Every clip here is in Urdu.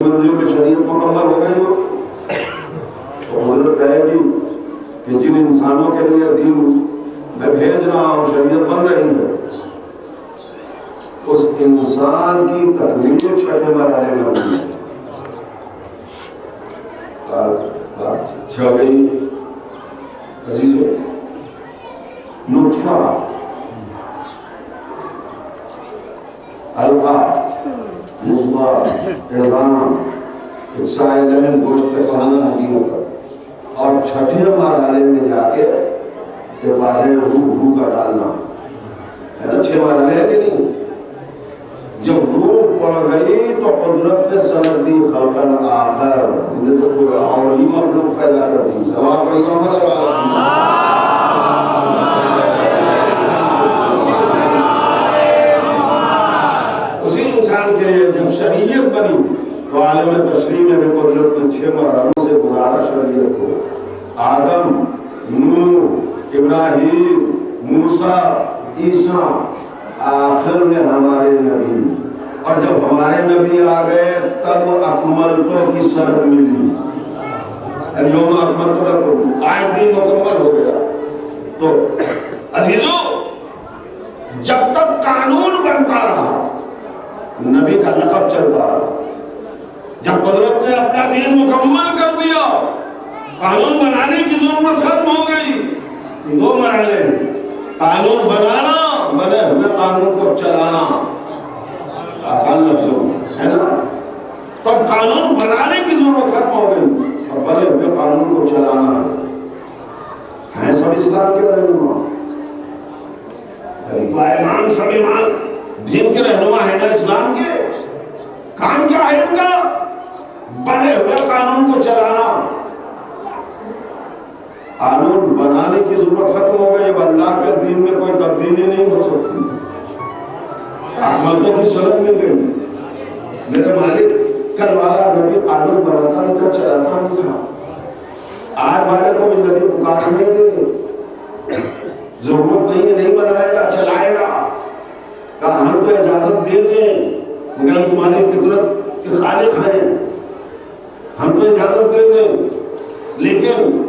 منزل میں شریعت مکمل ہو گئی ہوتی تو حضرت کہے گی کہ جن انسانوں کے لیے دین میں بھیج رہا ہوں شریعت بن رہی ہے، اس انسان کی تکمیل چھٹے مرحلے میں ہوئی ہے۔ چھا گئی عزیزو، نطفہ، علقہ، مضغہ، عظام، ایک سائے لحم گوشت کا چڑھانا ہڈیوں پر، اور چھٹے مرحلے میں جا کے افاظ روح کا ڈالنا ہے نا۔ 6 مرحلے ہے کہ نہیں؟ جب روح پڑ گئی تو قدرت نے سند دی خلقاً آخر، انہیں تو کوئی اور ہی مخلوق پیدا کر دی۔ سوال پڑی محمد اسی انسان کے لیے جب شریعت بنی تو عالم تشریح میں بھی قدرت نے 6 مرحلوں سے گزارا شریعت کو۔ آدم، نوح، ابراہیم، موسیٰ، عیسیٰ، آخر میں ہمارے نبی، اور جب ہمارے نبی آ گئے تب اکملتوں کی سند ملی، اليوم اکملت لکم، آج دین مکمل ہو گیا۔ تو عزیزو، جب تک قانون بنتا رہا نبی کا لقب چلتا رہا، جب قدرت نے اپنا دین مکمل کر دیا قانون بنانے کی ضرورت ختم ہو گئی۔ 2 مرحلے ہیں، قانون بنانا، بنے ہوئے قانون کو چلانا، آسان لفظوں میں ہے نا۔ تب قانون بنانے کی ضرورت ختم ہو گئی، اب بنے ہوئے قانون کو چلانا ہے سب اسلام کے رہنما، خلیفہ امام سب امام دین کے رہنما ہے نا اسلام کے۔ کام کیا ہے ان کا؟ بنے ہوئے قانون کو چلانا۔ قانون بنانے کی ضرورت ختم ہو گئی، اب اللہ کے دین میں کوئی تبدیلی نہیں ہو سکتی، احمدوں کی سند مل گئی۔ میرے مالک کل والا نبی قانون بناتا نہیں تھا، چلاتا نہیں تھا، آج والے کو بھی نبی پکارنے دے، ضرورت نہیں ہے، نہیں بنائے گا چلائے گا، کہا ہم تو اجازت دے دیں مگر ہم تمہاری فطرت کے خالق ہیں، ہم تو اجازت دے دیں، لیکن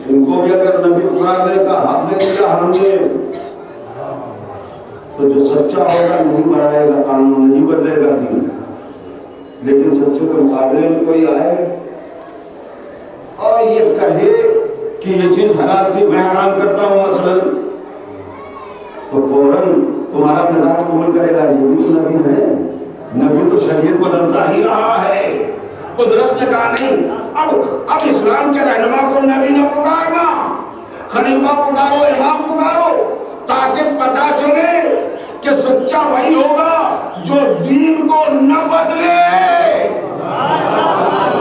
ان کو بھی اگر نبی پکارنے کا حق دے دیا ہم نے تو جو سچا ہوگا نہیں بنائے گا قانون، نہیں بدلے گا دین، لیکن سچے کے مقابلے میں کوئی آئے اور یہ کہے کہ یہ چیز حلال تھی میں حرام کرتا ہوں مثلا، تو فوراً تمہارا مزاج قبول کرے گا، یہ بھی تو نبی ہے، نبی تو شریعت بدلتا ہی رہا ہے۔ قدرت نے کہا نہیں، اب اسلام کے رہنما کو نبی نہ پکارنا، خلیفہ پکارو، امام پکارو، تاکہ پتہ چلے کہ سچا وہی ہوگا جو دین کو نہ بدلے۔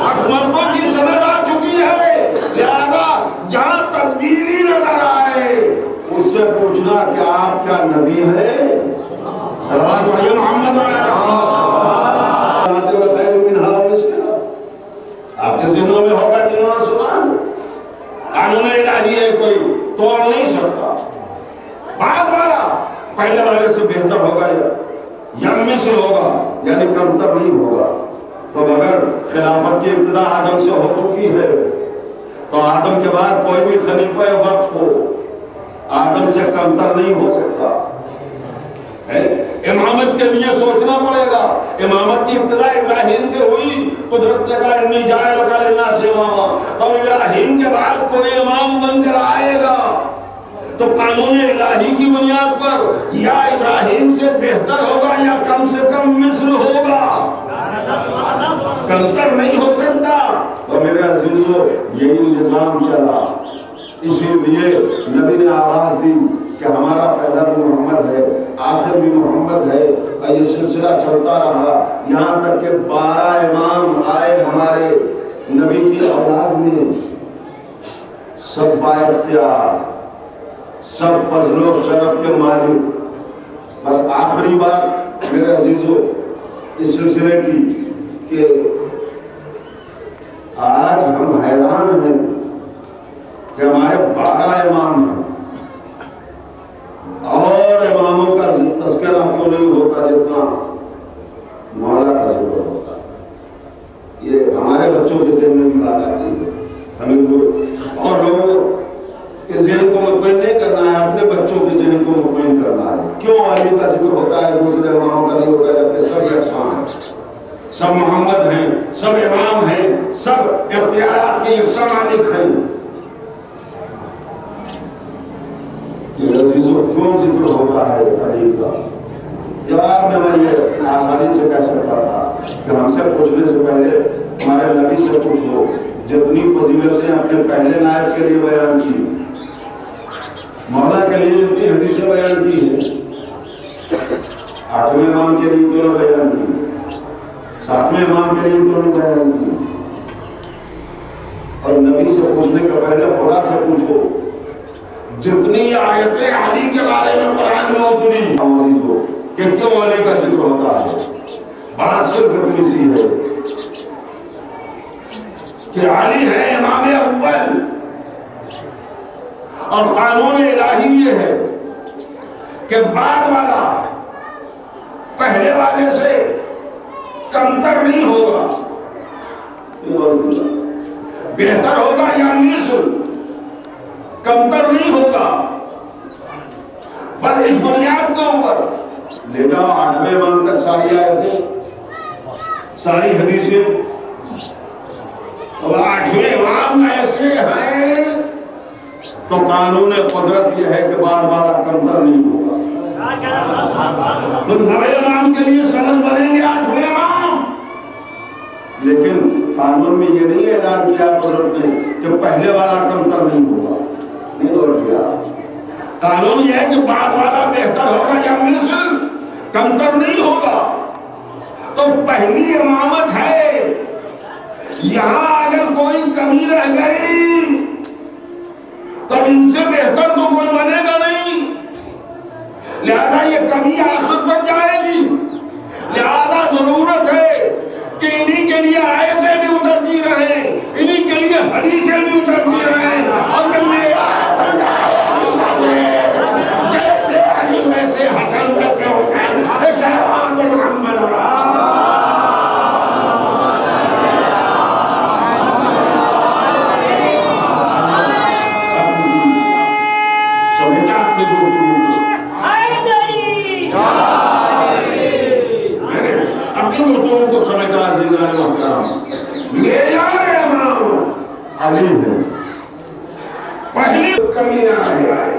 اکملتوں کی سند آ چکی ہے، لہذا جہاں تبدیلی نظر آئے اس سے پوچھنا کہ آپ کیا نبی ہیں؟ صلوات علی محمد آپ کے دنوں میں ہوگا جنہوں نے سنا، قانون الہی ہے کوئی توڑ نہیں سکتا، بعد والا پہلے والے سے بہتر ہوگا یا مثل ہوگا یعنی کمتر نہیں ہوگا۔ تو اگر خلافت کی ابتدا آدم سے ہو چکی ہے تو آدم کے بعد کوئی بھی خلیفہ وقت ہو آدم سے کمتر نہیں ہو سکتا۔ امامت کے لیے سوچنا پڑے گا، امامت کی ابتدا ابراہیم سے ہوئی، قدرت نے کہا انی جاعلک للناس اماما، تو ابراہیم کے بعد کوئی امام بن کر آئے گا تو قانون الہی کی بنیاد پر یا ابراہیم سے بہتر ہوگا یا کم سے کم مثل ہوگا، کمتر نہیں ہو سکتا۔ اور میرے عزیزو یہی نظام چلا، اسی لیے نبی نے آواز دی کہ ہمارا پہلا بھی محمد ہے، آخر بھی محمد ہے، اور یہ سلسلہ چلتا رہا یہاں تک کہ 12 امام آئے ہمارے نبی کی اولاد میں، سب بااختیار، سب فضل و شرف کے مالک۔ بس آخری بات میرے عزیزو اس سلسلے کی کہ آج ہم حیران ہیں کہ ہمارے 12 امام ہیں اور اماموں کا تذکرہ کیوں نہیں ہوتا جتنا مولا کا ذکر ہوتا ہے۔ بچوں کے ذہن میں بات آتی ہے. ہمیں اور لوگوں کے ذہن کو مطمئن نہیں کرنا ہے، اپنے بچوں کے ذہن کو مطمئن کرنا ہے. کیوں علی کا ذکر ہوتا ہے دوسرے اماموں کا نہیں ہوتا جبکہ سب یکساں ہیں، سب محمد ہیں، سب امام ہیں، سب اختیارات کے یکساں مالک ہیں؟ کہ عزیزوں کیوں ذکر ہوتا ہے علی کا؟ جواب میں یہ آسانی سے کہہ سکتا تھا کہ ہم سے پوچھنے سے پہلے ہمارے نبی سے پوچھو، جتنی فضیلتیں اپنے پہلے نائب کے لیے بیان کی، مولا کے لیے جتنی حدیثیں بیان کی ہیں، 8ویں امام کے لیے دونوں بیان کی، 7ویں امام کے لیے دونوں بیان کی. اور نبی سے پوچھنے کے پہلے خدا سے پوچھو، جتنی آیتیں علی کے بارے میں قرآن میں اتنی ہو کہ کیوں علی کا ذکر ہوتا ہے. بات صرف اتنی سی ہے کہ علی ہے امام اول، اور قانون الہی یہ ہے کہ بعد والا پہلے والے سے کمتر نہیں ہوگا، بہتر ہوگا یا مثل، کمتر نہیں ہوگا. پر اس بنیاد کے اوپر لے جاؤ 8ویں امام تک ساری آیتیں، ساری حدیثیں. اب 8ویں امام ایسے ہیں تو قانون قدرت یہ ہے کہ بعد والا کمتر نہیں ہوگا. تو 9ویں امام کے لیے سند بنیں گے 8ویں امام، لیکن قانون میں یہ نہیں اعلان کیا قدرت نے کہ پہلے والا کمتر نہیں ہوگا. نہیں اور کیا قانون یہ ہے کہ بعد والا بہتر ہوگا یا مثل، کمتر نہیں ہوگا. تو پہلی امامت ہے، یہاں اگر کوئی کمی رہ گئی تب ان سے بہتر تو کوئی بنے گا نہیں، لہذا یہ کمی آخر تک جائے گی. لہذا ضرورت ہے کہ انہی کے لیے آیتیں بھی اترتی رہیں، انہی کے لیے حدیثیں بھی اترتی رہیں، اور جیسے علی ویسے حسن ویسے حسین ایسے محمد کو سمجھتا عزیزان محترم. معیار امام علی ہے، پہلی کمی نہ آئے.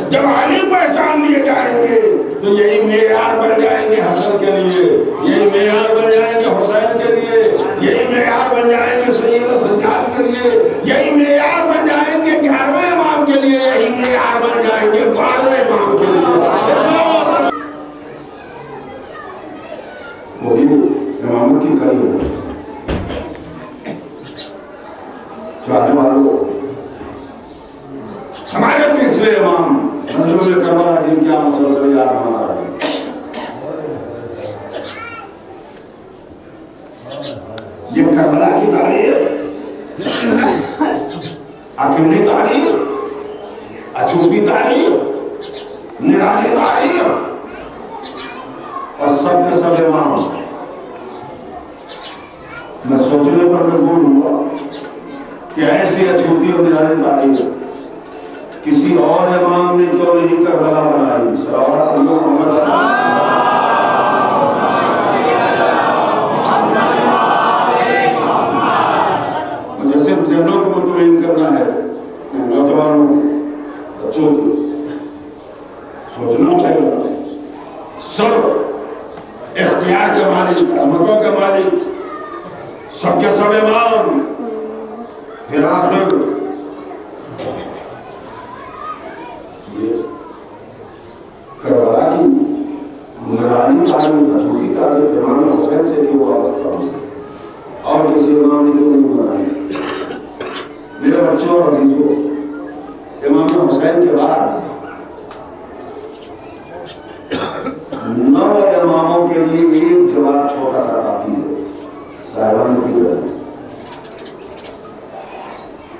جب علی پہچان لیے جائیں گے تو یہی معیار بن جائیں گے حسن کے لیے، یہی معیار بن جائیں گے حسین کے لیے، یہی معیار بن جائیں گے سید سجاد کے لیے، یہی معیار بن جائیں گے 11ویں امام کے لیے، یہی معیار بن جائیں گے 12ویں امام کے لیے. وہی امامت کی کڑی ہے. چاہنے والوں ہمارے تیسرے امام نظروں میں کربلا جن کی آپ مسلسل یاد بنا رہے ہیں. یہ کربلا کی تاریخ اکیلی تاریخ، اچھوتی تاریخ، نرالی تاریخ، اور سب کے سب امام. میں سوچنے پر مجبور ہوا کہ ایسی اچھوتی اور نرالی تاریخ کسی اور امام نے کیوں نہیں کربلا بنائی. صلوات محمد مجھے صرف ذہنوں کو مطمئن کرنا ہے، نوجوانوں بچوں کو سوچنا پڑے گا. سب اختیار کے مالک، عظمتوں کے مالک، سب کے سب امام، پھر آخر یہ کربلا کی نورانی تعلیم، اچھوتی تعلیم امام حسین سے کیوں وابستہ ہوں اور کسی امام نے کیوں نہیں بنائی. میرے بچوں اور عزیزوں، امام حسین کے بعد 9 اماموں کے لیے ایک جواب چھوٹا سا کافی ہے. صاحبان فکر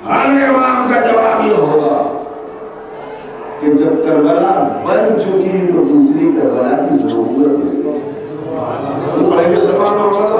ہر امام کا جواب یہ ہوگا کہ جب کربلا بن چکی تو دوسری کربلا کی ضرورت ہے. تو پڑھیں گے سلمان محمد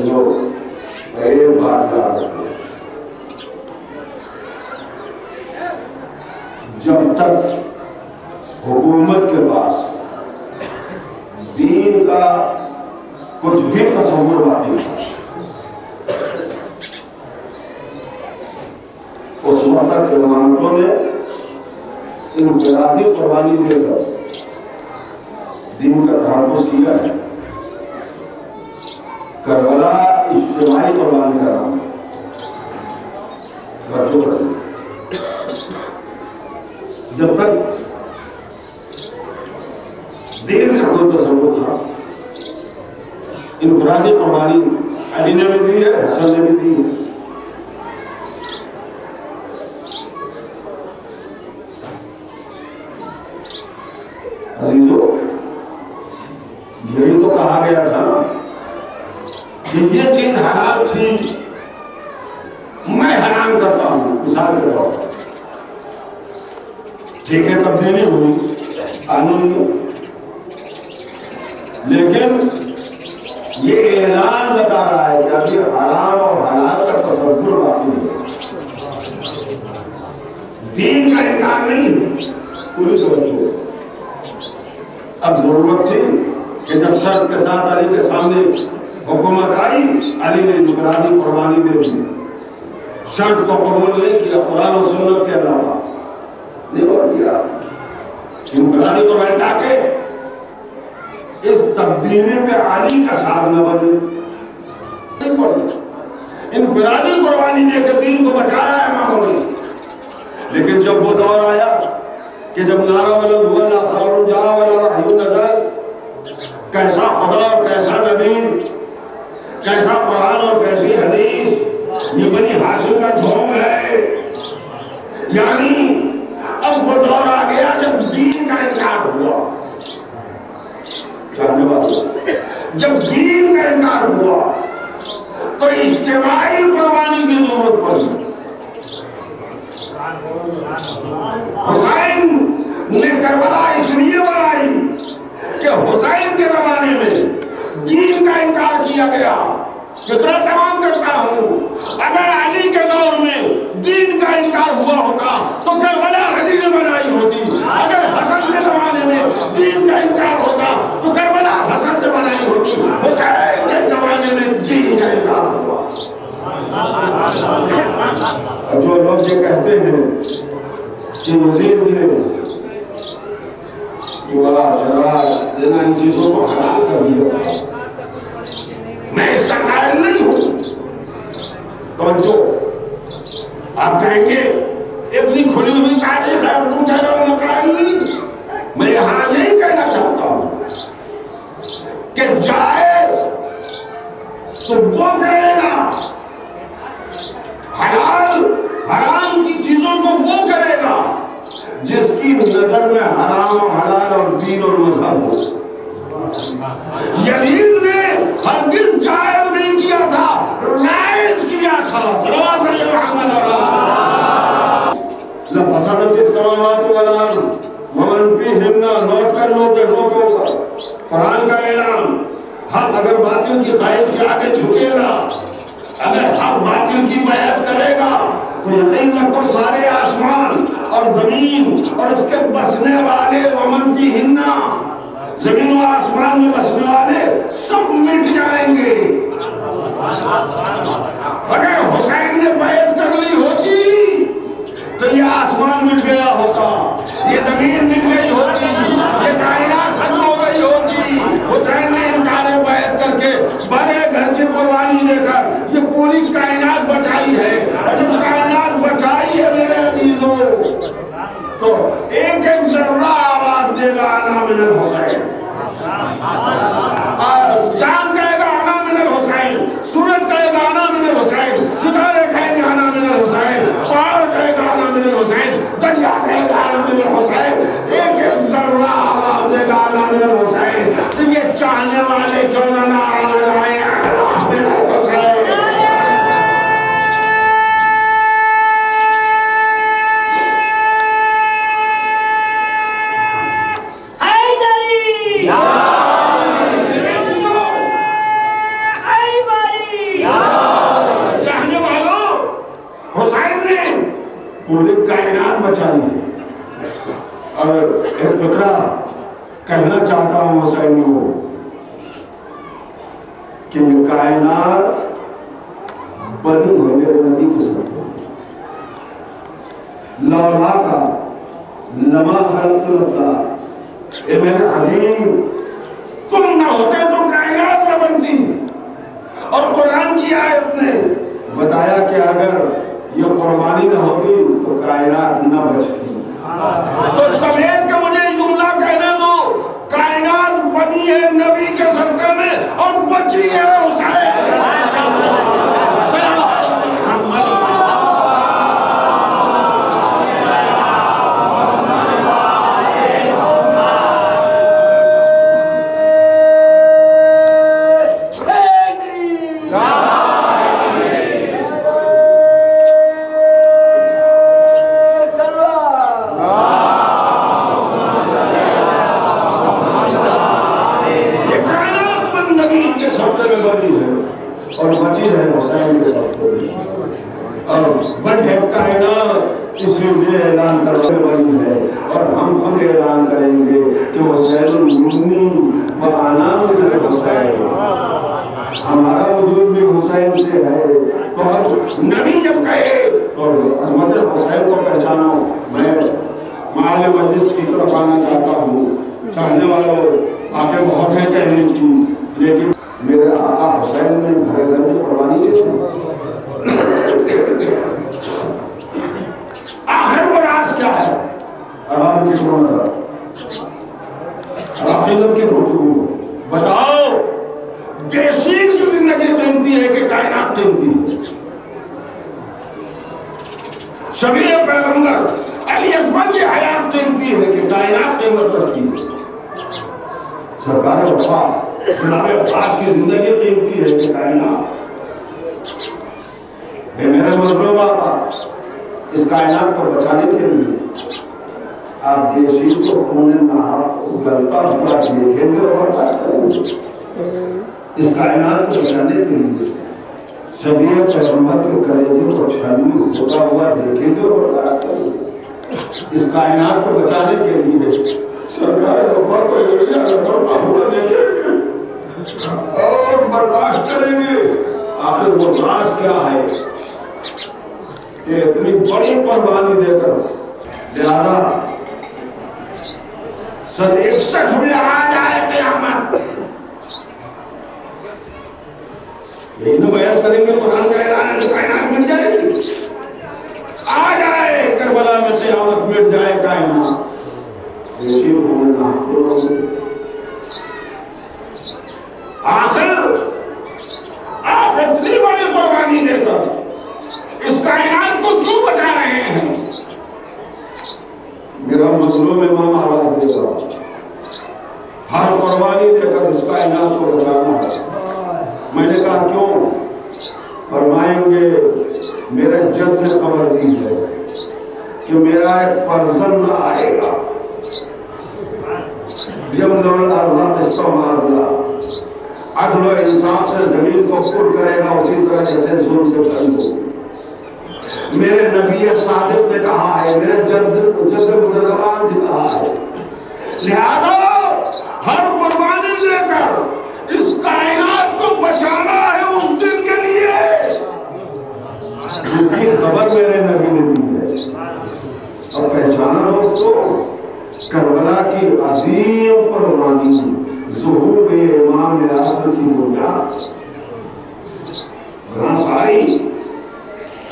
عزیزوں ایک بات یاد رکھنا، جب تک حکومت کے پاس دین کا کچھ بھی تصور باقی ہے، اس وقت تک امامتوں نے انفرادی قربانی دے کر دین کا تحفظ کیا ہے۔ کربلا اجتماعی قربانی کا نام ہے، توجہ کریں۔ جب تک دین کا کوئی تصور تھا، انفرادی قربانی علی نے بھی دی ہے، حسن نے بھی دی ہے۔ عزیزو، یہی تو کہا گیا تھا نا کہ یہ چیز حلال تھی، میں حرام کرتا ہوں، مثال کے طور پر۔ ٹھیک ہے، تبدیلی ہوئی قانون میں، لیکن یہ اعلان بتا رہا ہے کہ ابھی حرام اور حلال کا تصور باقی ہے، دین کا انکار نہیں ہے۔ پوری توجہ۔ اب ضرورت تھی کہ جب شرط کے ساتھ علی کے سامنے حکومت آئی، علی نے انفرادی قربانی دے دی، شرط کو قبول نہیں کیا، قرآن و سنت کے علاوہ نہیں اور کیا انفرادی قربانی، تاکہ اس تبدیلی پہ علی کا ساتھ نہ بنے۔ انفرادی قربانی دے کے دین کو بچایا ہے اماموں نے، لیکن جب وہ دور آیا کہ جب نعرہ بلند ہوا لا خبر جا ولا وحی نزل، کیسا خدا اور کیسا نبی، کیسا قرآن اور کیسی حدیث، یہ بنی ہاشم کا ڈھونگ ہے۔ یعنی اب وہ دور آ گیا جب دین کا انکار ہوا، جب دین کا انکار ہوا تو اجتماعی قربانی کی ضرورت پڑی۔ حسین نے کربلا اس لیے بنائی کہ حسین کے زمانے میں دین کا انکار کیا گیا۔ فکرہ تمام کرتا ہوں، اگر علی کے دور میں دین کا انکار ہوا ہوتا تو کربلا علی نے بنائی ہوتی، اگر حسن کے زمانے میں دین کا انکار ہوتا تو کربلا حسن نے بنائی ہوتی۔ حسین کے زمانے میں دین کا انکار ہوا۔ جو لوگ یہ کہتے ہیں کہ یزید نے جوا شراب دینا ان چیزوں کو حلال کر دیا، میں اس کا قائل نہیں ہوں۔ توجہ، آپ کہیں گے اتنی کھلی ہوئی تاریخ ہے اور تم کہہ رہے ہو میں قائل نہیں۔ میں یہاں یہی کہنا چاہتا ہوں کہ جائز تو وہ کرے گا، حلال حرام کی چیزوں کو وہ کرے گا جس کی نظر میں حرام و حلال اور دین اور مذہب ہو۔ یزید نے ہرگز جائز نہیں کیا تھا، رائج کیا تھا۔ صلوات علی محمد لفسدت السماوات والارض ومن فیہن، نوٹ کر لو ذہنوں کے اوپر قرآن کا اعلان۔ حق اگر باطل کی خواہش کے آگے جھکے گا، اگر حق باطل کی بیعت کرے گا تو یقین رکھو سارے آسمان اور زمین اور اس کے بسنے والے ومن فیہن، زمین و آسمان میں بسنے والے سب مٹ جائیں گے۔ اگر حسین نے بیعت کر لی ہوتی تو یہ آسمان مٹ گیا ہوتا، یہ زمین مٹ گئی ہوتی، یہ کائنات ختم ہو گئی ہوتی۔ حسین نے انکار بیعت کر کے بڑے گھر کی قربانی دے کر یہ پوری کائنات بچائی ہے، اور جب کائنات بچائی ہے میرے عزیزوں تو ایک ایک ذرہ آواز دے گا انا من الحسین۔ چاند کہے گا انا من الحسین، سورج کہے گا انا من الحسین، ستارے کہیں گے انا من الحسین، پہاڑ کہے گا انا من الحسین، دریا کہے گا انا من الحسین، ایک ایک ذرہ آواز دے گا انا من الحسین۔ تو یہ چاہنے والے کیوں نہ نعرہ لگائیں انا من الحسین۔ ایک فکرہ کہنا چاہتا ہوں حسینیوں کہ یہ کائنات بنی ہے میرے نبی کے ساتھ. لولا کا لما خلقت الافلاک، اے میرے حبیب تم نہ ہوتے تو کائنات نہ بنتی. اور قرآن کی آیت نے بتایا کہ اگر یہ قربانی نہ ہوتی تو کائنات نہ بچتی. تو سمیت کے مجھے یہ جملہ کہنے دو، کائنات بنی ہے نبی کے صدقے میں اور بچی ہے حسین. اور بچی ہے حسین کے ساتھ، اور وجہ کائنات اسی لیے اعلان کرنے والی ہے. اور ہم خود اعلان کریں گے کہ حسین منی و انا من الحسین، ہمارا وجود بھی حسین سے ہے. تو نبی جب کہے تو عظمت حسین کو پہچانو. میں مال مجلس کی طرف آنا چاہتا ہوں. چاہنے والوں باتیں بہت ہیں کہنے کی، لیکن میرے آقا حسین نے گھر گھر میں قربانی دی. آخر وہ راز کیا ہے؟ عقیدت کی گفتگو. بتاؤ بیشیر کی زندگی قیمتی ہے کہ کائنات قیمتی ہے؟ شبیہ پیغمبر علی اکبر کی حیات قیمتی ہے کہ کائنات قیمت رکھتی ہے؟ سرکار وفا جناب عباس کی زندگی قیمتی ہے کہ کائنات؟ اے میرے مظلوم آقا، اس کائنات کو بچانے کے لیے آپ بیشیر کو خون نہار گلتا ہوا دیکھیں گے اور برداشت کریں گے. اس کائنات کو بچانے کے لیے شبیہ پیغمبر کے کلیجے کو چھلنی ہوتا ہوا دیکھیں گے اور برداشت کریں گے. اس کائنات کو بچانے کے لیے سرکار وفا کو ایڑیاں رگڑتا ہوا دیکھیں گے اور برداشت کریں گے. آخر وہ راز کیا ہے کہ اتنی بڑی قربانی دے کر؟ لہذا سن 61 میں آ جائے قیامت، یہی نہ بیان کریں گے قرآن کا اعلان ہے، کائنات مٹ جائے گی. آ جائے کربلا میں قیامت، مٹ جائے کائنات. آخر آپ اتنی بڑی قربانی دے کر اس کائنات کو کیوں بچا رہے ہیں؟ میرا مظلوم امام آواز دے گا، ہر قربانی دے کر اس کائنات کو بچانا ہے. میں نے کہا کیوں؟ فرمائیں گے میرے جد نے خبر دی ہے کہ میرا ایک فرزند آئے گا، عدل و انصاف سے زمین کو پر کرے گا، اسی طرح جیسے ظلم سے بند ہو. میرے نبی صادق نے کہا ہے، میرے جد بزرگان نے کہا ہے. لہذا ہر قربانی دے کر اس کائنات کو بچانا ہے اس دن کے لیے جس کی خبر میرے نبی نے دی ہے. اور پہچانا دوستو، کربلا کی عظیم قربانی ظہور امام عصر کی بنیاد. بہت ساری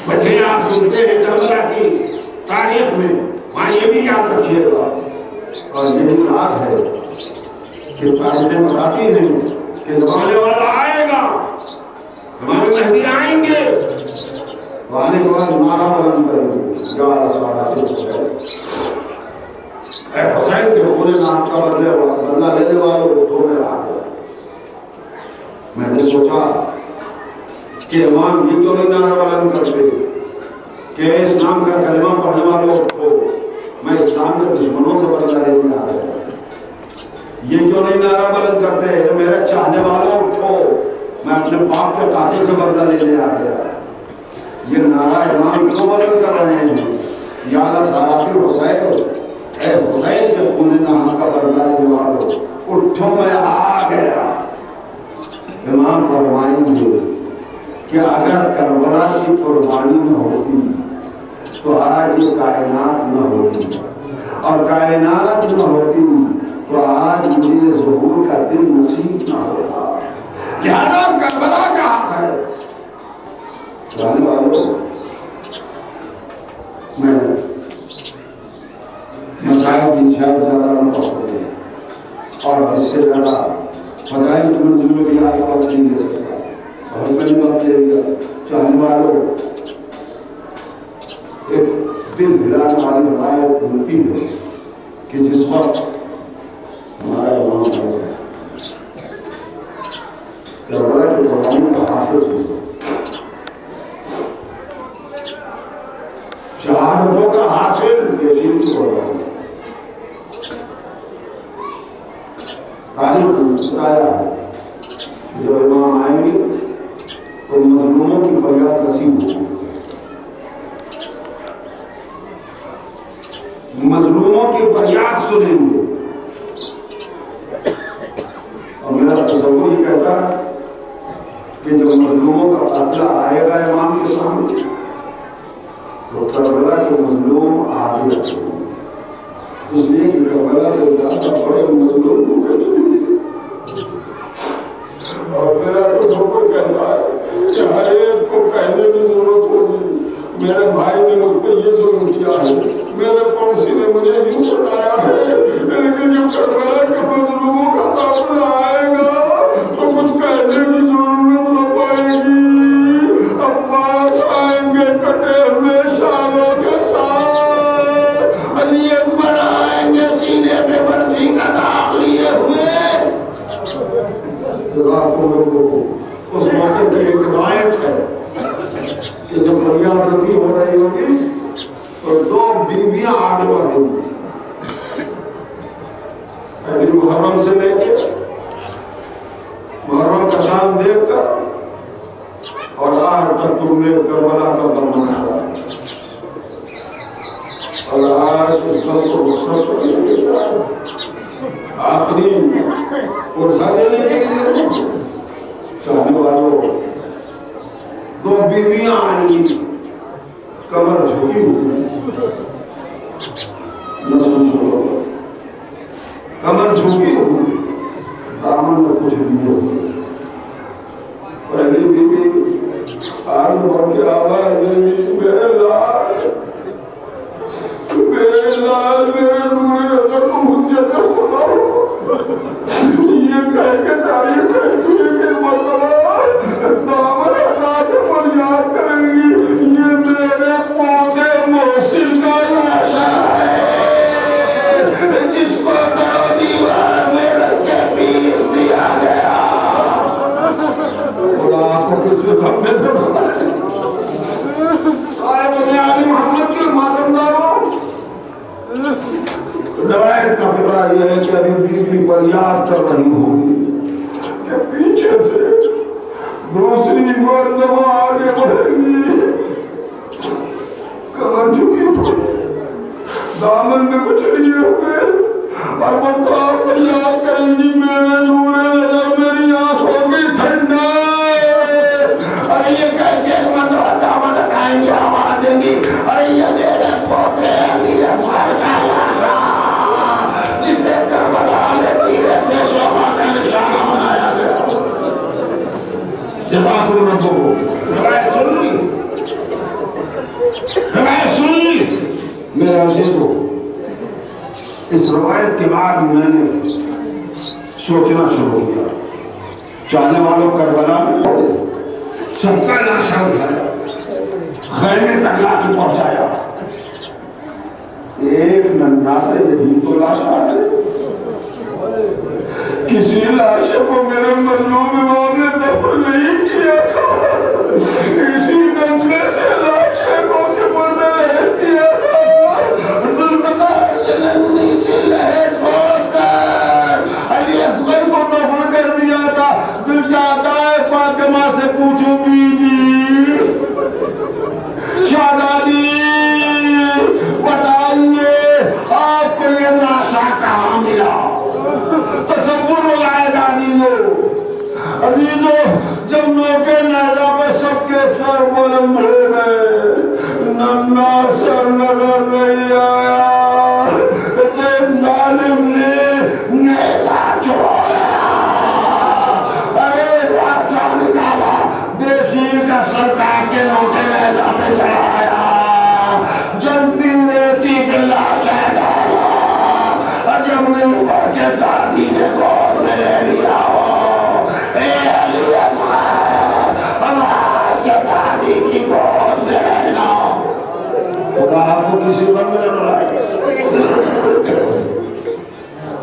وجہیں آپ سنتے ہیں کربلا کی تاریخ میں، وہاں یہ بھی یاد رکھیے گا. اور یہی راز ہے کہ تاریخیں بتاتی ہیں کہ زمانے والا آئے گا، ہمارے مہدی آئیں گے، تو آنے کے بعد نعرہ بلند کریں گے، یا رسول حسین. اے حسین کے خون نام کا بدلہ لینے والوں کو تو میں آ گیا. میں نے سوچا کہ امام یہ کیوں نہیں نعرہ بلند کرتے کہ اسلام کا کلمہ پڑھنے والوں کو میں اسلام کے دشمنوں سے بدلہ لینے آ گیا. یہ کیوں نہیں نعرہ بلند کرتے میرے چاہنے والوں اٹھو، میں اپنے باپ کے قاتل سے بدلہ لینے آ گیا. یہ نعرہ امام کیوں بلند کر رہے ہیں؟ یا اللہ سارات الحسین، اے حسین کے خون نہا کا بردار جواب ہو، اٹھو میں آ گیا۔ امام فرمائیں گے کہ اگر کربلا کی قربانی نہ ہوتی تو آج یہ کائنات نہ ہوتی، اور کائنات نہ ہوتی تو آج مجھے ظہور کا دن نصیب نہ ہوتا۔ لہذا کربلا کا حق ہے۔ جانے والوں، میں مسائل کی شاید زیادہ نہ پسند ہے اور اس سے زیادہ فضائل کی منزل میں بھی آج بات نہیں لے سکتا۔ اور میں نے بات دے دیا چاہنے والوں، ایک دل ہلانے والی روایت ملتی ہے کہ جس وقت ہمارا امام ہے کربلا کی قربانی کا حاصل ہوئی، شہادتوں کا حاصل یزید کی قربانی، تاریخ نے بتایا ہے جب امام آئیں گے تو مظلوموں کی فریاد نصیب ہوگی، مظلوموں کی فریاد سنیں گے۔ اور میرا تصور یہ کہتا ہے کہ جب مظلوموں کا قافلہ آئے گا امام کے سامنے تو کربلا کے مظلوم آگے رکھیں گے، اس لیے کہ کربلا سے زیادہ بڑے مظلوم تو کہیں نہیں۔ اور میرا تصور کہتا ہے کہ ہر ایک کو کہنے کی ضرورت ہوگی میرے بھائی نے مجھ پہ یہ ظلم کیا ہے، میرے پڑوسی نے مجھے یوں ستایا ہے، لیکن جب کربلا کے مظلوموں کا قافلہ آئے گا تو کچھ کہنے کی ضرورت نہ پائے گی۔ عباس آئیں گے کٹے ہوئے شانوں کے ساتھ، علی اکبر آئیں گے سینے میں برچھی کا داغ لیے ہوئے۔ اس موقع کی ایک روایت ہے کہ جب بنیاد رسی ہو رہی ہوگی تو دو بیویاں آگے بڑھیں گی، پہلی محرم سے لے کے محرم کا چاند دیکھ کر اور آج تک تم نے کربلا کا غم منایا اور آج اس غم کو غصہ کر آخری پرسہ دینے کے لیے چاہنے والوں، دو بیویاں آئیں گی کمر جھکی ہوئی، کمر جھکی ہوئی، دامن میں کچھ لیے ہوئے۔ پہلی بیوی آج بڑھ کے آواز دینی، میرے لال میرے لال میرے نور نظر تو حجت خدا ہو، یہ کہہ کے تاریخ کہتی ہے کہ مرتبہ دامن ہٹا کے فریاد کریں گی، یہ میرے پودے محسن کا لاشا ہے جس کو تو دیوار میں رکھ کے پیس دیا گیا۔ خدا آپ کو کسی غم میں نہ بھلائے۔ آئے بنیادی محمد کے ماتمداروں، روایت کا فکرہ یہ ہے کہ ابھی بیوی فریاد کر رہی ہوگی کہ پیچھے سے دوسری مرتبہ آگے بڑھے گی، کمر جھکی ہوئی، دامن میں کچھ لیے ہوئے، اور مرتبہ فریاد کریں گی، میرے نور نظر میری آنکھوں کی ٹھنڈا۔ اور یہ کہہ کے مرتبہ دامن ہٹائیں گی، آواز دیں گی، اور یہ میرے پوتے علی اصغر کا لاشا جسے کربلا نے تیرے سے شوبہ کا نشانہ بنایا گیا۔ جزاکم ربکم۔ روایت سن لی، روایت سن لی میرے عزیزو۔ اس روایت کے بعد میں نے سوچنا شروع کیا، چاہنے والوں کربلا میں سب کا لاشا اٹھایا، خیمے تک لا کے پہنچایا، ایک ننھا سا یہی تو لاشا ہے۔ کسی لاشے کو میرے مظلوم امام نے دفن نہیں کیا تھا، اسی ننھے سے لاشے کو سپرد لہت کیا تھا۔ ذوالفقار سے ننھی سی لہت کھود کر علی اصغر کو دفن کر دیا تھا۔ دل چاہتا ہے فاطمہ سے پوچھو بی بی، شہزادی بتائیے آپ کو عزیزوں جب نوکے نیزہ پہ سب کے سر بلند ہو گئے ننا سر نظر نہیں آیا ایک ظالم نے نیزہ چھوڑا ارے لاشا نکالا دیسی کا سر کاٹ کے نوکے نیزہ پہ چڑھایا جلتی رہتی کہ لاشا ڈالا جب نہیں ہوا کہ دادی نے گود میں لے لیا ہو اے علی اصغر ہمارا کہ دادی کی گود میں رہنا خدا آپ کو کسی بند میں نہ لائے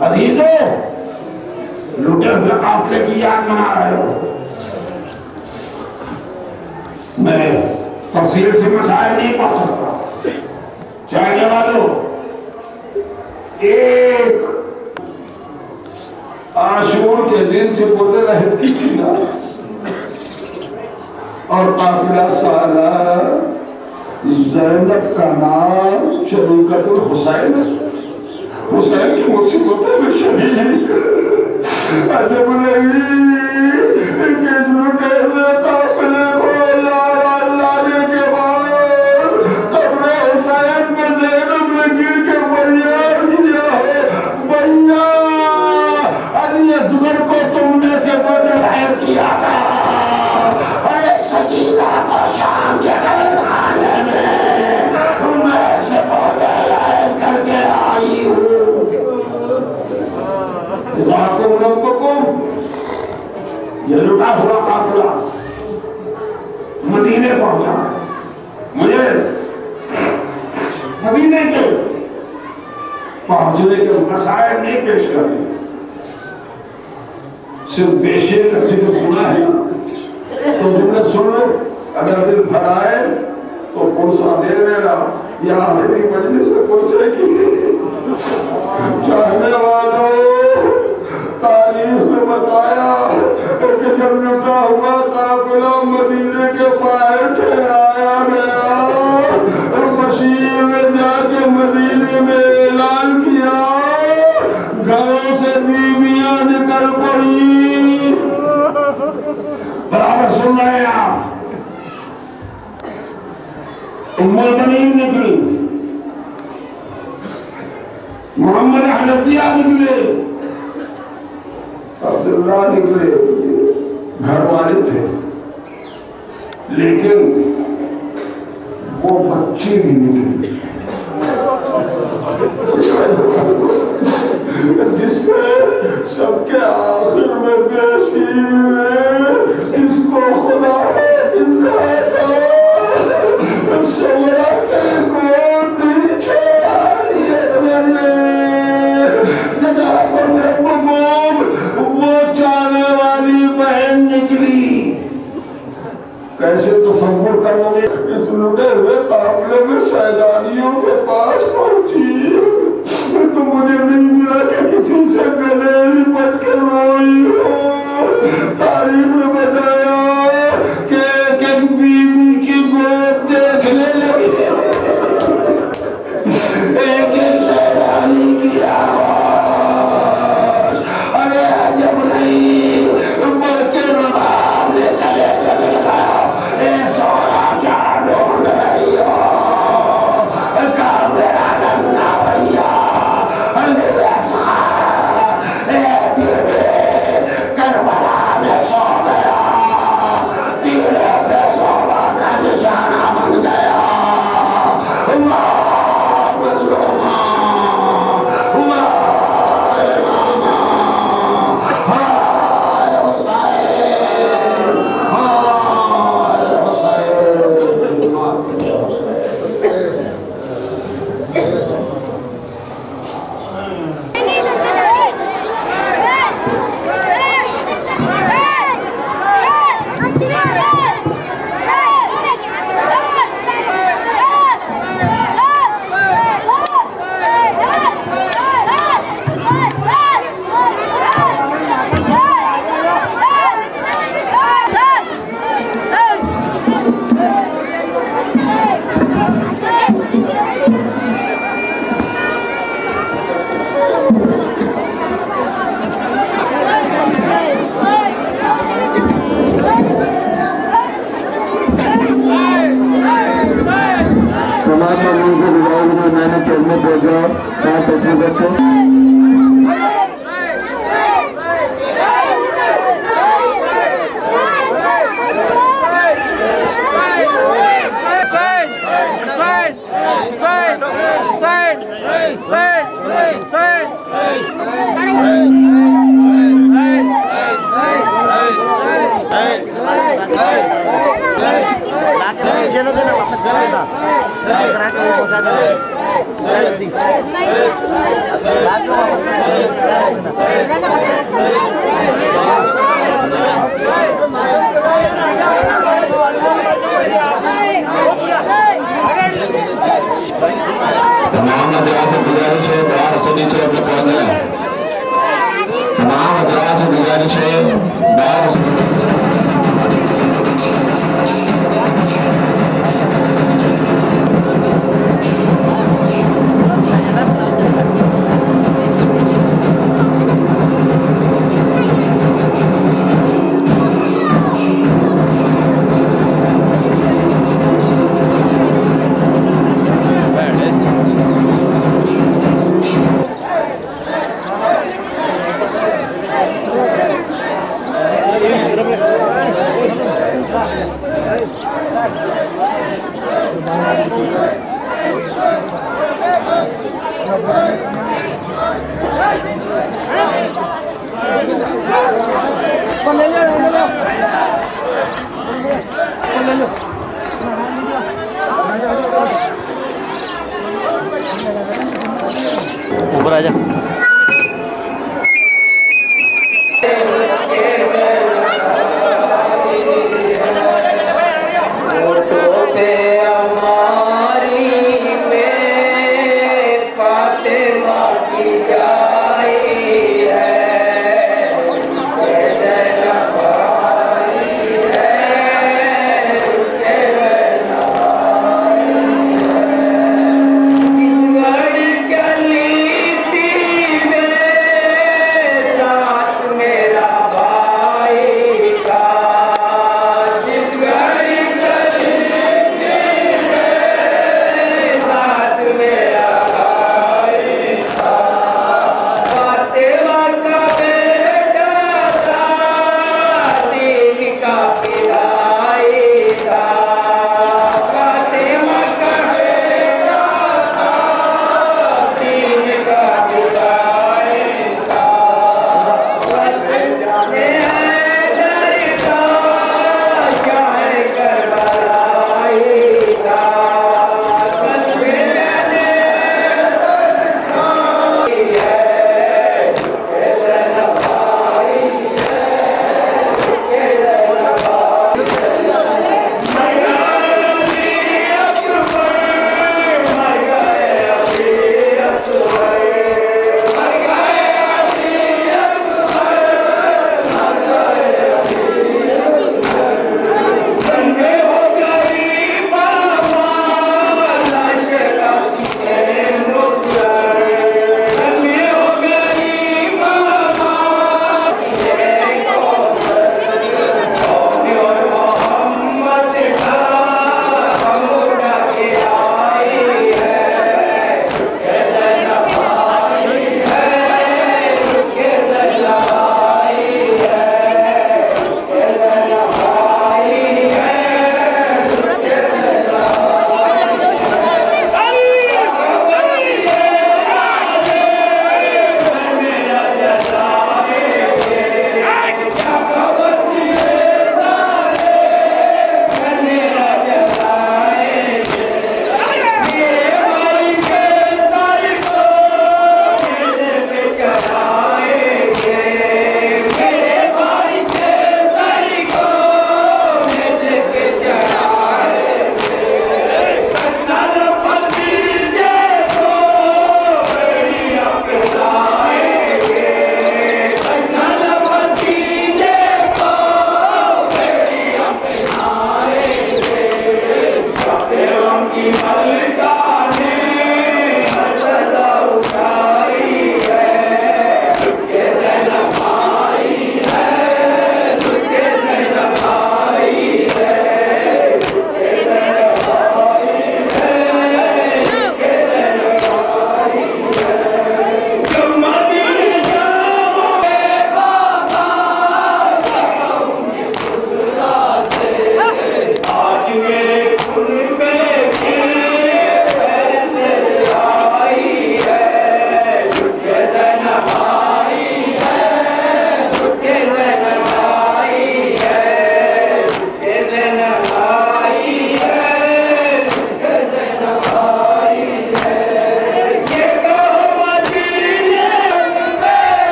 عزیزوں لٹے ہوئے قافلے کی یاد منا رہے ہو میں تفصیل سے مسائل نہیں پڑھ سکتا چاہنے والوں ایک عاشور کے دن سے بردے رہت کی تھی نا اور قافلہ سالار زینب کا نام شریکت الحسین حسین کی مصیبتوں میں شریک عجب نہیں کس لٹے میں قافلے کو لارا لانے کے بعد قبر حسین میں زینب نے گر کے فریاد کیا ہے بھیا علی اصغر کو تم نے سے بدلائر کیا تھا ارے سکینہ کو شام کے غیر خانے میں سے بدلائر کر کے آئی ہوں ذاکم ربکم یہ لٹا ہوا قافلہ مدینے پہنچا مجھے مدینے کے پہنچنے کے مسائل نہیں پیش کرنے صرف پیشے کا ذکر سنا ہے تو جملے سن لو اگر دل بھر آئے تو پرسہ دے لینا یہاں میری مجلس میں پرسے کی چاہنے والوں تاریخ میں بتایا کہ جب لٹا ہوا قافلہ مدینے کے باہر ٹھہرایا گیا اور بشیر نے جا کے مدینے میں اعلان کیا گھروں سے بیویاں نکل پڑی برابر سن رہے ہیں آپ ام البنین نکلی محمد حنفیہ نکلے عبداللہ نکلے گھر والے تھے لیکن وہ بچے بھی نکلے جس سے سب کے آخر میں بیشیر ہے اس کو خدا ہے اس کا سورہ کے گود چھوڑا دیے جزاکم ربکم وہ چاہنے والی بہن نکلی کیسے تصور کرو گے اس لٹے ہوئے قافلے میں شہدانیوں کے پاس پہنچی تو مجھے نہیں ملا کہ کسی سے گلے لپٹ کے روئی ہو تاریخ میں بتایا کہ ایک بیوی کی گود دیکھنے لگی ایک شہدانی کی آواز ارے عجب نہیں بلکہ نواب نے گلے لگا اے سورا کیا ڈھونڈ رہی ہو کہا میرا ننا بھیا کربلا میں سو گیا مجھے نہ دینا واپس کر دینا کرا کے پہنچا دینا جلدی رات کو واپس تمام حضرات سے گزارش ہے باہر چلی طرف پہنچنا ہے تمام حضرات سے گزارش ہے باہر اوپر آ جا گڑ چلی تھی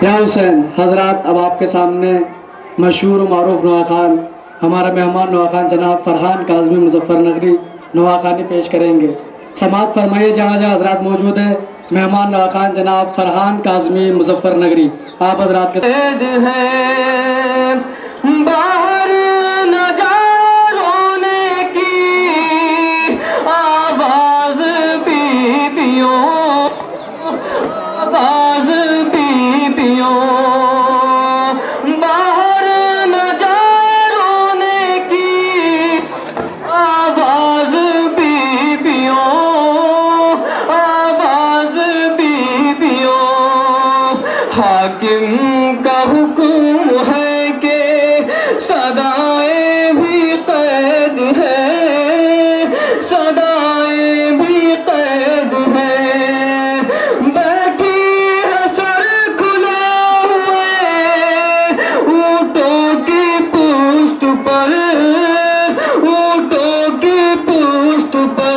یا حسین حضرات، اب آپ کے سامنے مشہور و معروف نواخوان ہمارا مہمان نواخوان جناب فرحان کاظمی مظفر نگری نواخوانی پیش کریں گے۔ سماعت فرمائیے جہاں جہاں حضرات موجود ہیں، مہمان نواخوان جناب فرحان کاظمی مظفر نگری آپ حضرات کے باہر نہ جا رونے کی آواز بیبیوں، آواز بیبیوں، باہر نہ جا رونے کی آواز بیبیوں، آواز بیبیوں، حاکم کا حکم ہے صدائیں بھی قید ہے، صدائیں بھی قید ہے، بیٹھی ہے سر کھلے ہوئے اونٹوں کی پشت پر، اونٹوں کی پشت پر،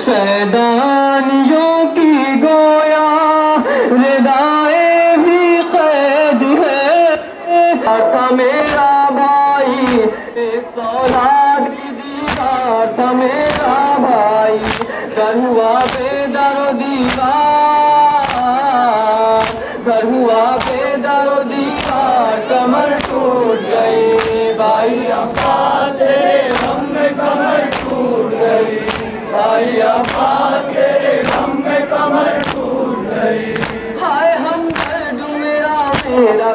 سیدانیوں کی گویا ردائیں بھی قید ہے، تھا میرا بھائی ایک فولاد کی دیوار، تھا میرا بھائی گھر ہوا بے در و دیوار، گھر ہوا بے در و دیوار، کمر ٹوٹ گئی بھائی عباس تیرے غم میں کمر ٹوٹ گئی، بھائی عباس تیرے غم میں کمر ٹوٹ گئی، ہائے ہم درد میرا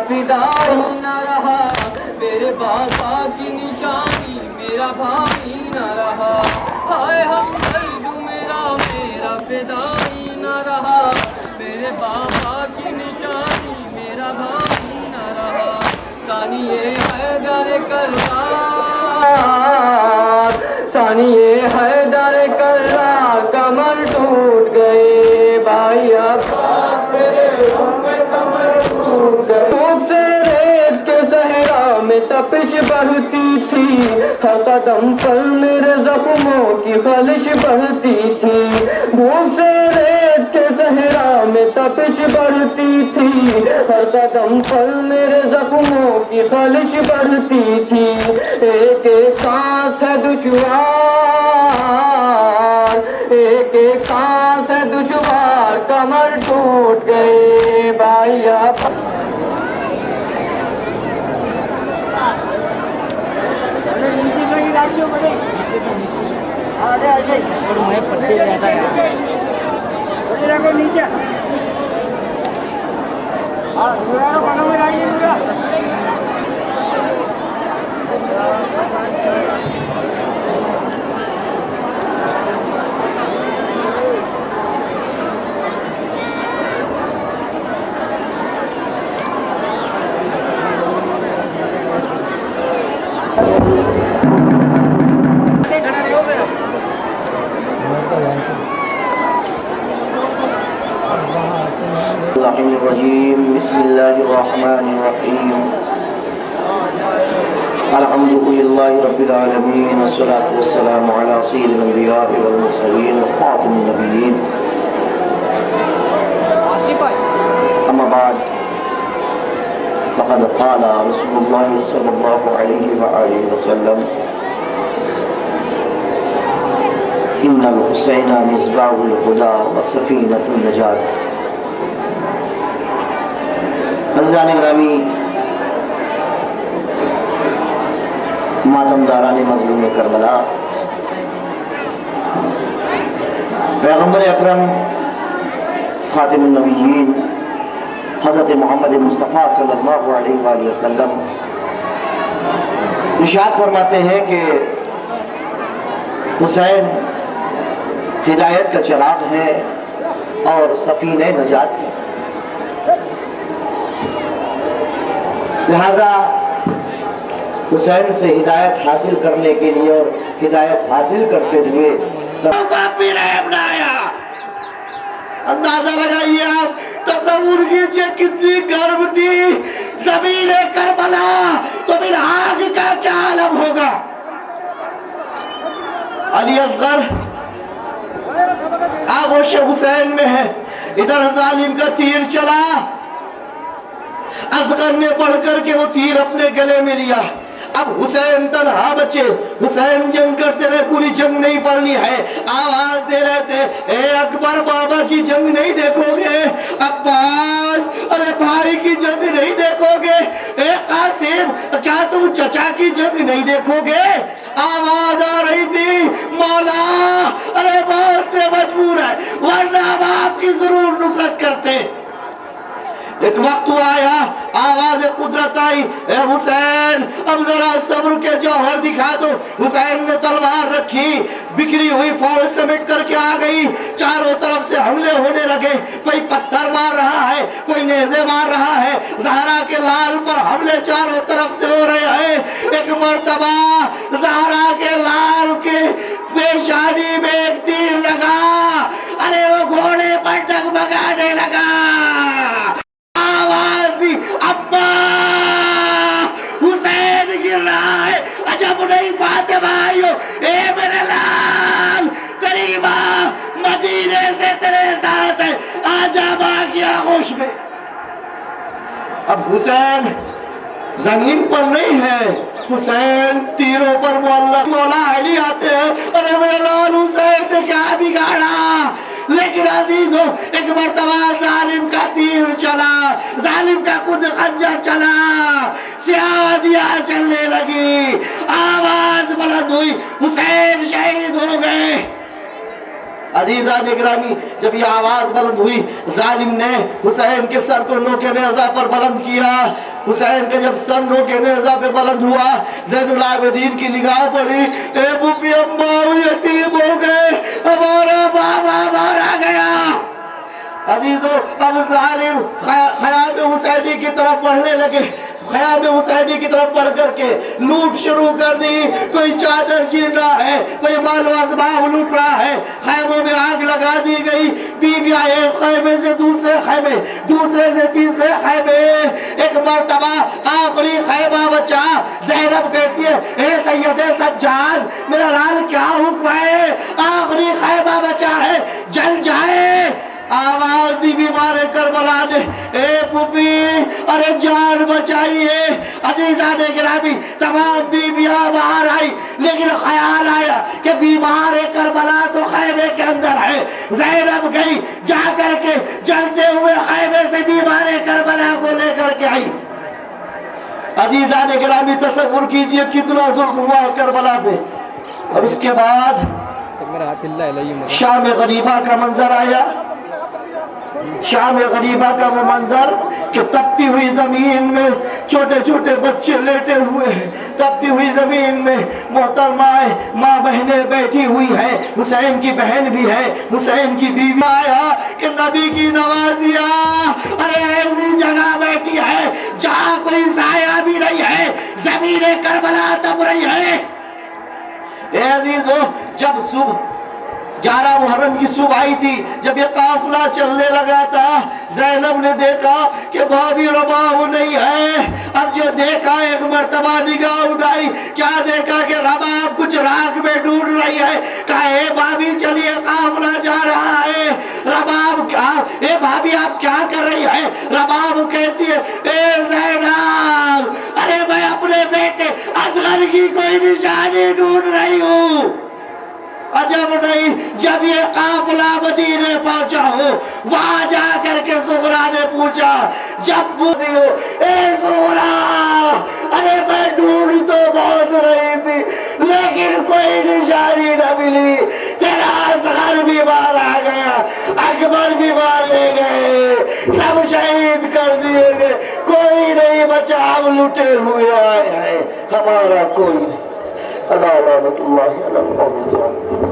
فدائی نہ رہا، میرے بابا کی نشانی میرا بھائی نہ رہا، ہائے ہم درد میرا فدائی نہ رہا، میرے بابا کی نشانی میرا بھائی نہ رہا، ثانیے حیدر کرار، ثانیے حیدر کرار، کمر ٹوٹ گئے بھائی عباس تیرے غم میں کمر ٹوٹ گئے، دھوپ سے ریت کے صحرا میں تپش بڑھتی تھی، ہر قدم پر میرے زخموں کی خلش بڑھتی تھی، دھوپ سے ریت کے صحرا میں تپش بڑھتی تھی، ہر قدم پر میرے زخموں کی خلش بڑھتی تھی، ایک ایک سانس ہے دشوار، ایک ایک سانس ہے دشوار، کمر ٹوٹ گئے بھائی آپ الرجیم، بسم اللہ الرحمن الرحیم، الحمدللہ رب العالمین، والصلاة والسلام علی سید الانبیاء والمرسلین وخاتم النبیین، اما بعد فقد قال رسول اللہ صلی اللہ علیہ وآلہ وسلم ان الحسین مصباح الہدی وسفینۃ النجاۃ۔ عزیزان گرامی، ماتمداران مظلوم کربلا، پیغمبر اکرم خاتم النبیین حضرت محمد مصطفیٰ صلی اللہ علیہ وآلہ وسلم ارشاد فرماتے ہیں کہ حسین ہدایت کا چراغ ہے اور سفینہ نجات ہے۔ لہذا حسین سے ہدایت حاصل کرنے کے لیے اور ہدایت حاصل کرتے ہوئے اندازہ لگائیے آپ، تصور کیجئے کتنی گرم تھی زمین کربلا، تو پھر آگ کا کیا عالم ہوگا۔ علی اصغر آغوش حسین میں ہے، ادھر ظالم کا تیر چلا، اصغر نے پڑھ کر کے وہ تیر اپنے گلے میں لیا۔ اب حسین تنہا بچے، حسین جنگ کرتے رہے، پوری جنگ نہیں پڑھنی ہے، آواز دے رہے تھے اے اکبر بابا کی جنگ نہیں دیکھو گے، عباس ارے بھائی کی جنگ نہیں دیکھو گے، اے قاسم کیا تم چچا کی جنگ نہیں دیکھو گے۔ آواز آ رہی تھی مولا ارے بہت سے مجبور ہے ورنہ ہم آپ کی ضرور نصرت کرتے۔ ایک وقت آیا، آواز قدرت آئی، اے حسین اب ذرا صبر کے جوہر دکھا دو۔ حسین نے تلوار رکھی، بکھری ہوئی فوج سمیٹ کر کے آ گئی، چاروں طرف سے حملے ہونے لگے، کوئی پتھر مار رہا ہے، کوئی نیزے مار رہا ہے، زہرا کے لال پر حملے چاروں طرف سے ہو رہے ہیں۔ ایک مرتبہ زہرا کے لال کے پیشانی میں ایک تیر لگا، ارے وہ گھوڑے پر ڈگمگانے لگا، آواز دی ابا حسین گر رہا ہے، عجب نہیں فاطمہ آئیو، اے میرے لال تیری ماں مدینے سے تیرے ساتھ ہے، آجا ماں کی آغوش میں۔ اب حسین زمین پر نہیں ہے، حسین تیروں پر مولا علی آتے ہیں، ارے میرے لال حسین نے کیا بگاڑا۔ لیکن عزیزو ایک مرتبہ ظالم کا تیر چلا، ظالم کا خود خنجر چلا، سیاہ دیا چلنے لگی، آواز بلند ہوئی، حسین شہید ہو گئے۔ عزیزان گرامی جب یہ آواز بلند ہوئی، ظالم نے حسین کے سر کو نوکے نیزہ پر بلند کیا۔ حسین کا جب سر نوکے نیزہ پہ بلند ہوا، زین العابدین کی نگاہ پڑی، اے بھوپی اماں یتیم ہو گئے، ہمارا بابا مارا گیا۔ عزیزو اب ظالم خیام حسینی کی طرف بڑھنے لگے، خیام حسینی کی طرف بڑھ کر کے لوٹ شروع کر دی، کوئی چادر چھین رہا ہے، کوئی مال و اسباب لوٹ رہا ہے، خیموں میں آگ لگا دی گئی، بیویاں ایک خیمے سے دوسرے خیمے، دوسرے سے تیسرے خیمے۔ ایک مرتبہ آخری خیمہ بچا، زینب کہتی ہے اے سید سجاد میرا لال کیا حکم ہے، آخری خیمہ بچا ہے جل جائے۔ آواز دی بیمار کربلا نے، اے پوپی ارے جان بچائیے۔ عزیزان گرامی تمام بیویاں باہر آئی، لیکن خیال آیا کہ بیمار کربلا تو خیمے کے اندر ہے۔ زینب گئی، جا کر کے جلتے ہوئے خیمے سے بیمار کربلا کو لے کر کے آئی۔ عزیزان گرامی تصور کیجئے کتنا ظلم ہوا کربلا پہ۔ اور اس کے بعد شام غریبہ کا منظر آیا، شام غریبہ کا وہ منظر کہ تپتی ہوئی زمین میں چھوٹے چھوٹے بچے لیٹے ہوئے ہیں، تپتی ہوئی زمین میں محترمائیں ماں بہنیں بیٹھی ہوئی ہیں، حسین کی بہن بھی ہے، حسین کی بیوی آیا کہ نبی کی نوازیاں ارے ایسی جگہ بیٹھی ہے جہاں کوئی سایہ بھی نہیں ہے، زمین کربلا تپ رہی ہے۔ اے عزیزو جب صبح 11 محرم کی صبح آئی تھی، جب یہ قافلہ چلنے لگا تھا، زینب نے دیکھا کہ بھابی رباب نہیں ہے۔ اب جو دیکھا ایک مرتبہ نگاہ اٹھائی، کیا دیکھا کہ رباب کچھ راکھ میں ڈھونڈ رہی ہے، کہا اے بھابی چلیے قافلہ جا رہا ہے۔ رباب کیا اے بھابی آپ کیا کر رہی ہے؟ رباب کہتی ہے اے زینب ارے میں اپنے بیٹے اصغر کی کوئی نشانی ڈھونڈ رہی ہوں۔ عجب نہیں جب یہ قافلہ مدینے پہنچا ہو، وہاں جا کر کے زغرا نے پوچھا، جب بوزی ہو اے زغرا ارے میں ڈھونڈ تو بہت رہی تھی لیکن کوئی نشانی نہ ملی، تیرا اصغر بھی مارا گیا، اکبر بھی مارے گئے، سب شہید کر دیے گئے، کوئی نہیں بچا، ہم لٹے ہوئے آئے ہیں، ہمارا کوئی نہیں۔ اللہ لعنت اللہ علی القوم الظالمین۔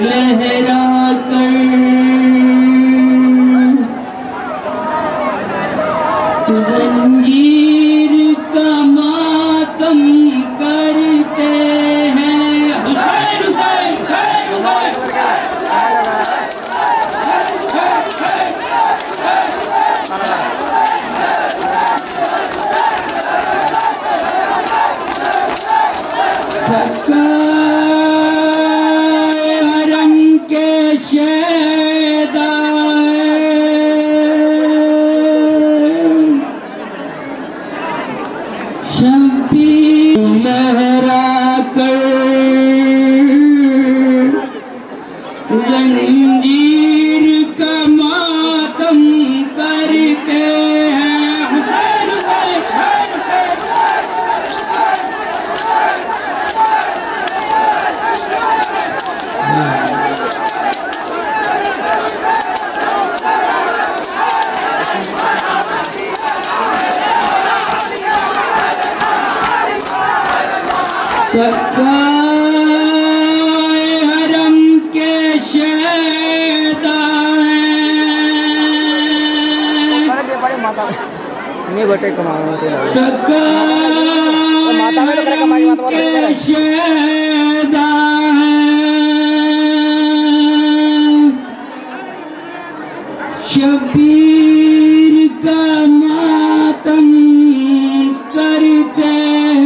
لہرا کر زنجیر کا ماتم کرتے ہیں حسین حسین لہرا کر زنجیر کا ماتم کرتے ہیں حسین حرم کے شیدا کے شیدا شبیر کا ماتم کرتے ہیں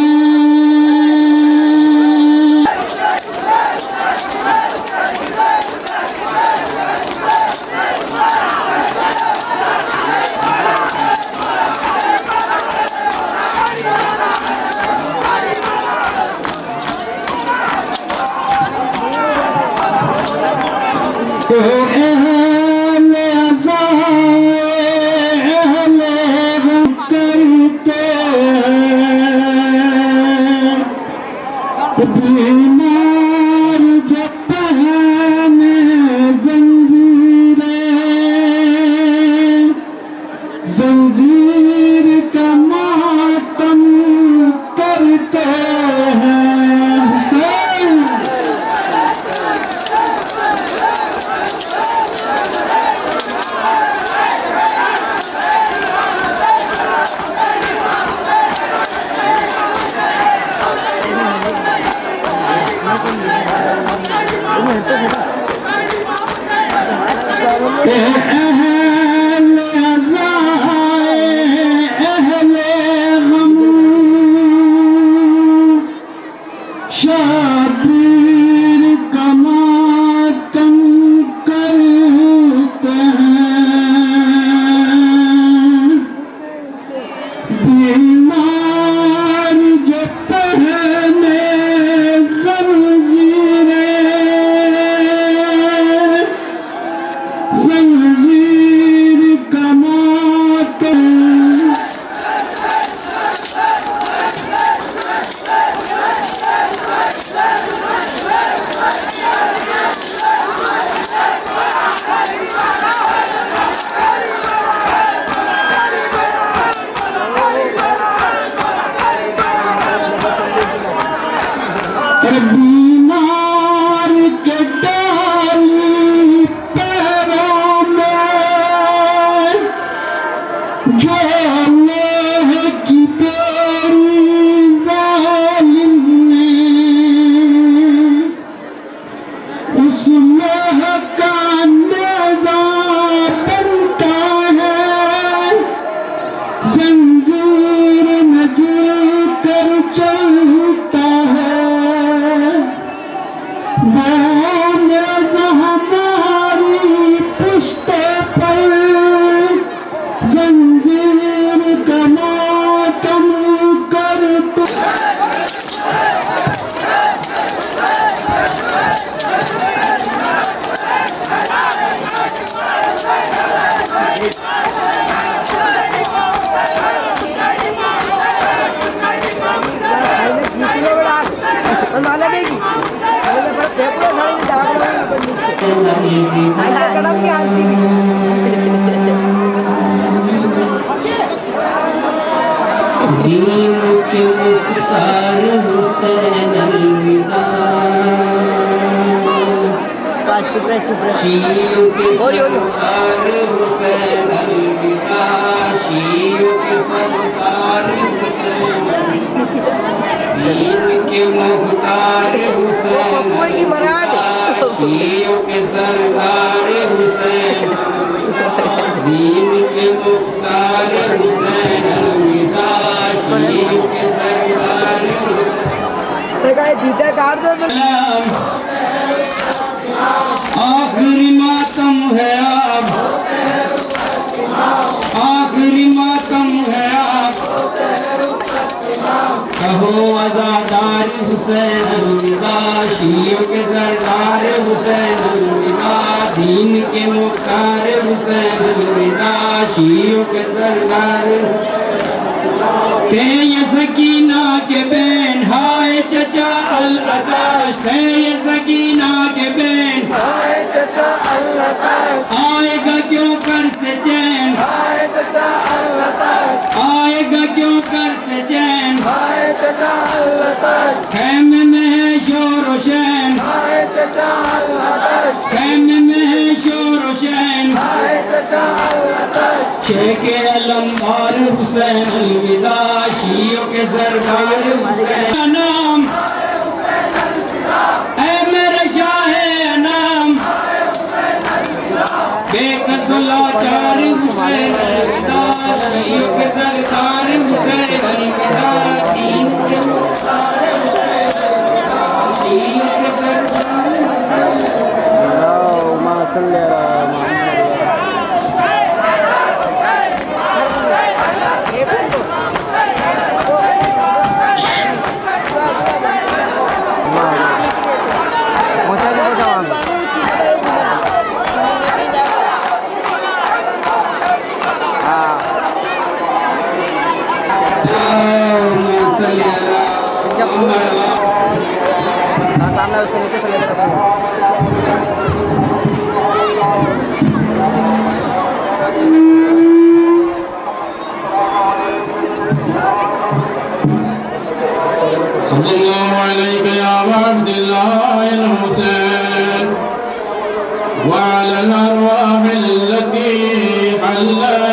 بیمار جو پہنے زنجیریں، زنجیر کا ماتم کرتے ہیں حسین۔ اہل عزائے اہل غم شبیر کا ماتم کرتے ہیں، بیمار جو پہنے زنجیریں، زنجیر کا ماتم بیمار کے ڈالی پیروں میں جو اللہ کی پیری ظالم نے، اس لوح کا نیزہ بنتا ہے، زنجیر میں جل کر چلتا ہے، وہ نیزہ ہماری پشت پر زنجیر کا ماتم کرتا۔ دین کے مختار حسین الوداع، شیعوں کے سردار حسین الوداع، شیعوں کے سردار حسین الوداع، دین کے مختار حسین الوداع، شیعوں کے سردار حسین الوداع، دین کے مختار حسین الوداع، شیعوں کے سردار آخری ماتم ہے اب، آخری ماتم ہے اب، کہو عزادار حسین الوداع، شیعوں کے سردار حسین الوداع، دین کے مختار حسین الوداع، شیعوں کے سردار کہ یہ سکینہ کے بین ہائے چچا العطاش، کہ یہ سکینہ کے بین ہائے چچا العطاش، آئے گا کیوں کر سے چین، ہائے چچا العطاش، آئے گا کیوں کر سے چین، ہائے چچا العطاش، خیمے میں ہے شور و شین، ہائے چچا العطاش، خیمے میں ہے شور و شین، ہائے چچا العطاش، شیخ علمدار حسین الوداع، شیعوں کے سردار حسین نام، اے میرے شاہ انام، بے قد لاچار حسین الوداع، شیعوں کے سردار حسین الوداع، دین کے مختار حسین الوداع، شیعوں کے سردار صلی اللہ علیہ یا عبد اللہ الحسین وعلى الأرواح التي حلت